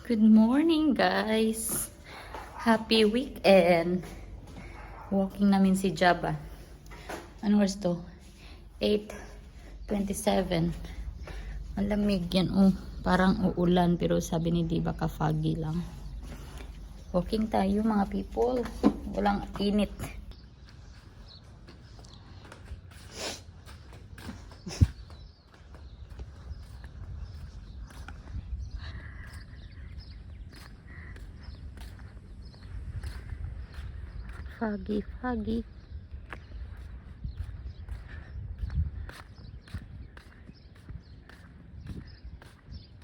Good morning, guys. Happy weekend. Walking namin si Jaba. Ano oras to? 8:27. Ang lamig yan. Oh, parang uulan pero sabi ni Di baka foggy lang. Walking tayo mga people. Walang init. Foggy.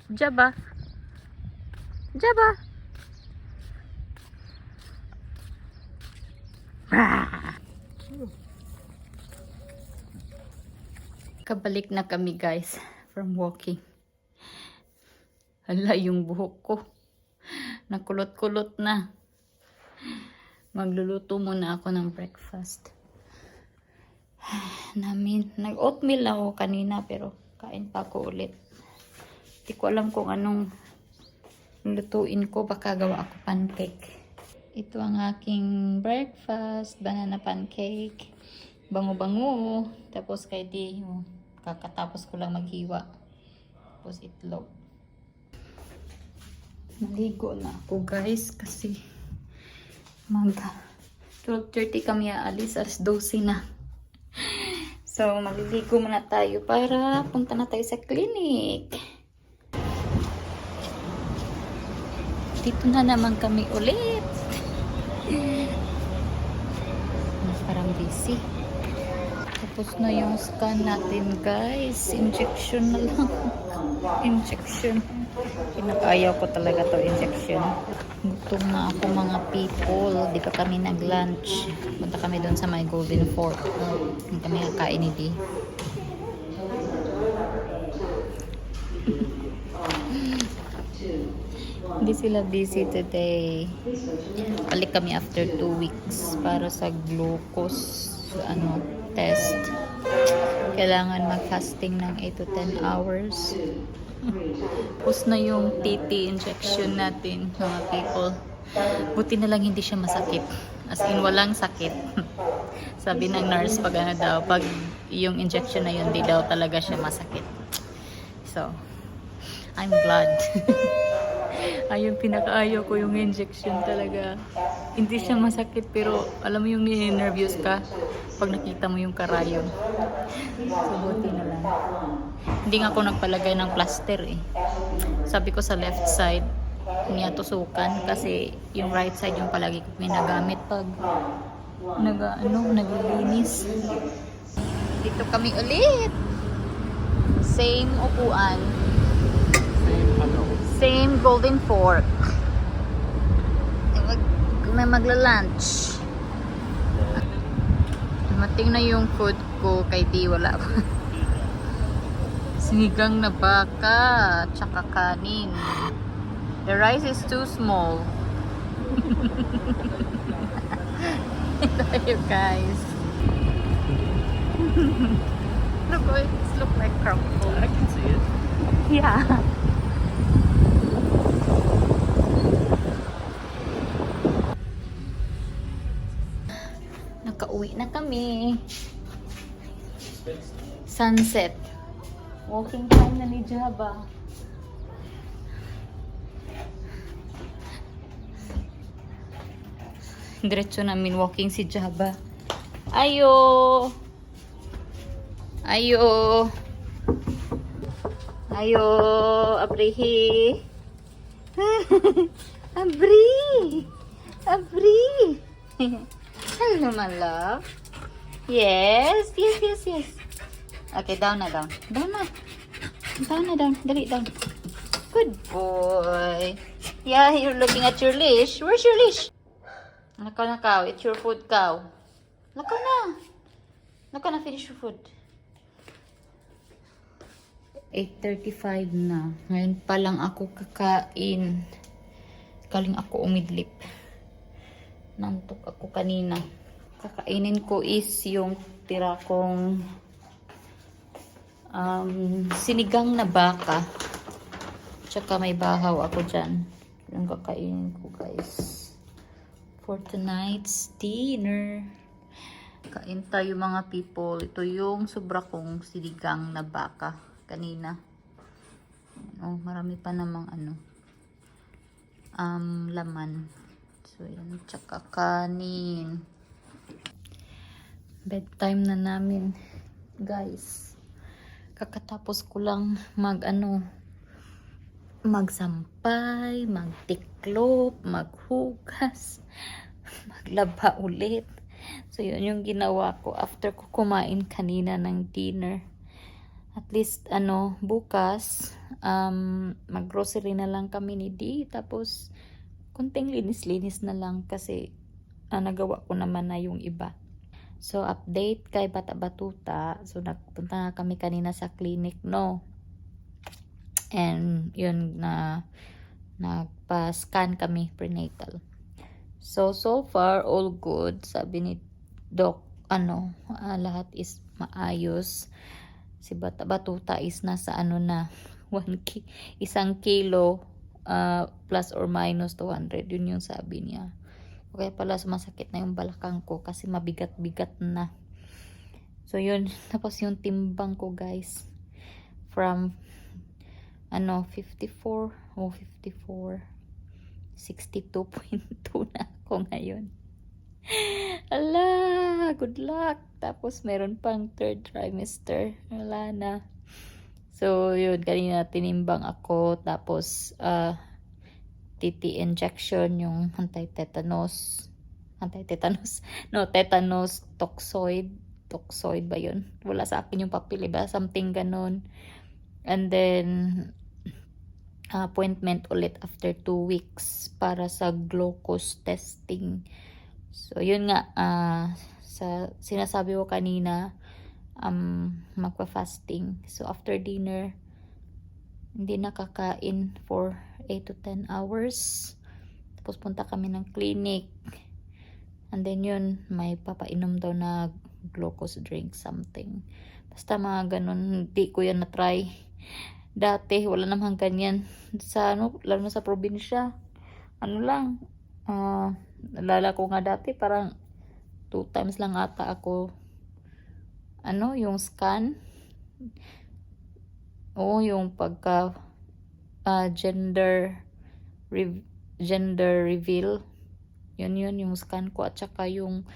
Jaba. Kabalik na kami guys from walking. Hala, yung buhok ko. Nakulot-kulot na. Magluluto muna ako ng breakfast. Nag-oatmeal ako kanina pero kain pa ako ulit. Hindi ko alam kung anong lutuin ko. Baka gawa ako pancake. Ito ang aking breakfast. Banana pancake. Bango-bango. Tapos kay Di, kakatapos ko lang maghiwa. Tapos itlog. Maligo na ako guys kasi 12:30 kami aalis, alas 12 na. So, maliligo muna tayo para punta na tayo sa clinic. Dito na naman kami ulit. Parang busy. Tapos na yung scan natin guys. Injection na lang. Injection. Pinakayaw ko talaga to injection. Gutom na ako mga people. Di pa kami nag-lunch. Punta kami doon sa may Golden Fork. Hindi kami kakain ni Di. Hindi sila busy today. Balik kami after 2 weeks para sa glucose test. Kailangan mag-fasting ng 8 to 10 hours. Tapos na yung TT injection natin mga people. Buti na lang hindi siya masakit. As in walang sakit. Sabi ng nurse pag pag yung injection na yun, di daw talaga siya masakit. So, I'm glad. Ayun, pinakaayaw ko yung injection talaga. Hindi siya masakit pero alam mo yung nervous ka pag nakita mo yung karayon. So, buti na lang. Hindi nga ako nagpalagay ng plaster eh. Sabi ko sa left side, niya tusukan kasi yung right side yung palagi ko pinagamit pag naglilinis. Dito kami ulit. Same upuan. Same Golden Fork. May magla-lunch. Dumating na yung food ko kay Di, wala pa. Sinigang na baka, tsaka kanin. The rice is too small. Ito you guys. Look, it looks like crumble. I can see it. Yeah. Nakauwi na kami. Sunset. Walking time na ni Jaba. Diretso namin walking si Jaba. Ayo! Abrihi! Abri! Hello, my love. Yes. Okay, down na. Dali, down. Good boy. Yeah, you're looking at your leash. Where's your leash? Nakaw. It's your food, cow. Nakaw na. Finish your food. 8:35 na. Ngayon pa lang ako kakain. Galing ako umidlip. Nantok ako kanina. Kakainin ko is yung tira kong sinigang na baka. Tsaka may bahaw ako dyan. Yung kakainin ko, guys. For tonight's dinner. Kain tayo mga people. Ito yung sobra kong sinigang na baka kanina. Oh, marami pa namang laman. So, yan. Tsaka kanin. Bedtime na namin, guys. Kakatapos ko lang magsampay, magtiklop, maghugas, maglaba ulit. So, yun yung ginawa ko after ko kumain kanina ng dinner. At least, bukas, mag-grocery na lang kami ni Di. Tapos, kunting linis-linis na lang kasi nagawa ko naman na yung iba. So, update kay Bata Batuta. So, nagpunta nga kami kanina sa clinic, no? And, yun nagpa-scan kami prenatal. So far, all good. Sabi ni Doc, lahat is maayos. Si Bata Batuta is nasa na, 1 kilo plus or minus 200. Yun yung sabi niya. Okay pala sumasakit na yung balakang ko kasi mabigat-bigat na. So yun, tapos yung timbang ko, guys, from 54 62.2 na ako ngayon. Ala, good luck. Tapos meron pang 3rd trimester. Wala na. So yun, kanina tinimbang ako. Tapos TT injection, yung tetanus toxoid ba yun? Wala sa akin yung papel, ba? Something ganun. And then appointment ulit after 2 weeks para sa glucose testing. So yun nga, sa sinasabi ko kanina, magpa-fasting. So after dinner, hindi nakakain for 8 to 10 hours. Tapos punta kami ng clinic. And then yun, may papainom daw na glucose drink something. Basta mga ganun, hindi ko yan na-try. Dati, wala namang ganyan. Sa lalo na sa probinsya. Nalala ko nga dati, parang 2 times lang ata ako, yung scan. Oo, yung pagka gender reveal. Yun yung scan ko. At saka yung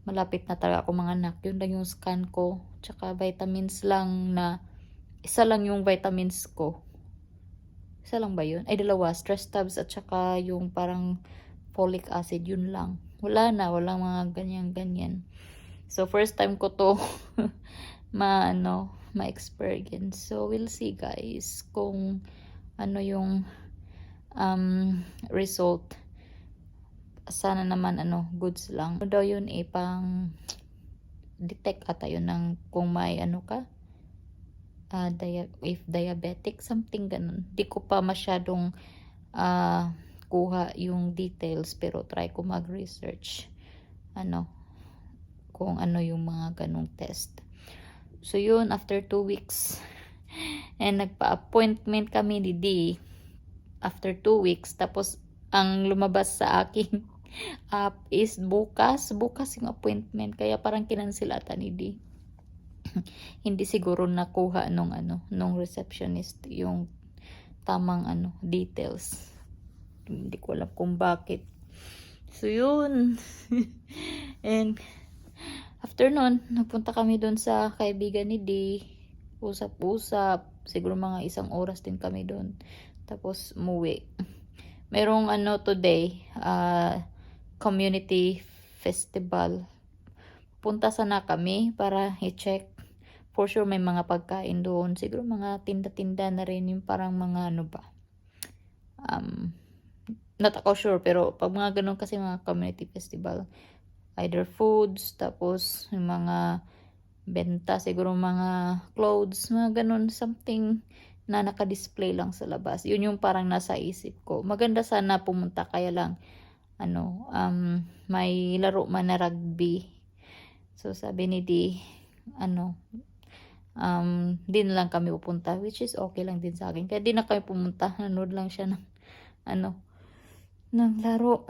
malapit na talaga ako mga anak. Yun lang yung scan ko. Tsaka vitamins lang na isa lang yung vitamins ko. Isa lang ba yun? Ay, 2. Stress tabs at saka yung parang folic acid. Yun lang. Walang mga ganyan. So, first time ko to ma-experience. So, we'll see, guys, kung yung result. Sana naman goods lang. Daw yun pang detect ata yun ng kung may ka, if diabetic, something ganun. Di ko pa masyadong kuha yung details, pero try ko mag-research kung yung mga ganung test. So yun, after 2 weeks and nagpa-appointment kami ni D after 2 weeks. Tapos ang lumabas sa aking app is bukas yung appointment, kaya parang kinansel ata ni D. Hindi siguro nakuha nung receptionist yung tamang details. Hindi ko alam kung bakit. So yun. And after nun, nagpunta kami doon sa kaibigan ni D. Usap-usap. Siguro mga 1 oras din kami doon. Tapos umuwi. Merong today, community festival. Punta sana kami para i-check. For sure may mga pagkain doon. Siguro mga tinda-tinda na rin, yung parang mga not ako sure, pero pag mga ganun kasi mga community festival, either foods, tapos yung mga benta, siguro mga clothes, mga ganun, something na naka-display lang sa labas. Yun yung parang nasa isip ko. Maganda sana pumunta, kaya lang may laro man na rugby. So sabi ni D, di na lang kami pupunta, which is okay lang din sa akin. Kaya di na kami pumunta, nanood lang siya ng Naglaro.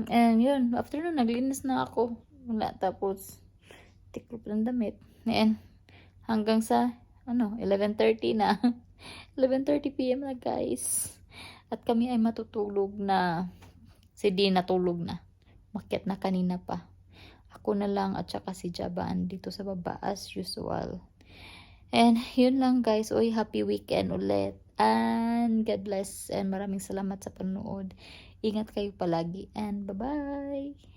And yun, after nun, naglinis na ako. Wala, tapos, tiklop ng damit. And, hanggang sa, 11:30 na. 11:30 p.m. na, guys. At kami ay matutulog na. Si Di natulog na. Makyat na kanina pa. Ako na lang at saka si Jabaan dito sa baba as usual. And yun lang guys. Uy, happy weekend ulit. And God bless. And maraming salamat sa panonood. Ingat kayo palagi. And bye-bye.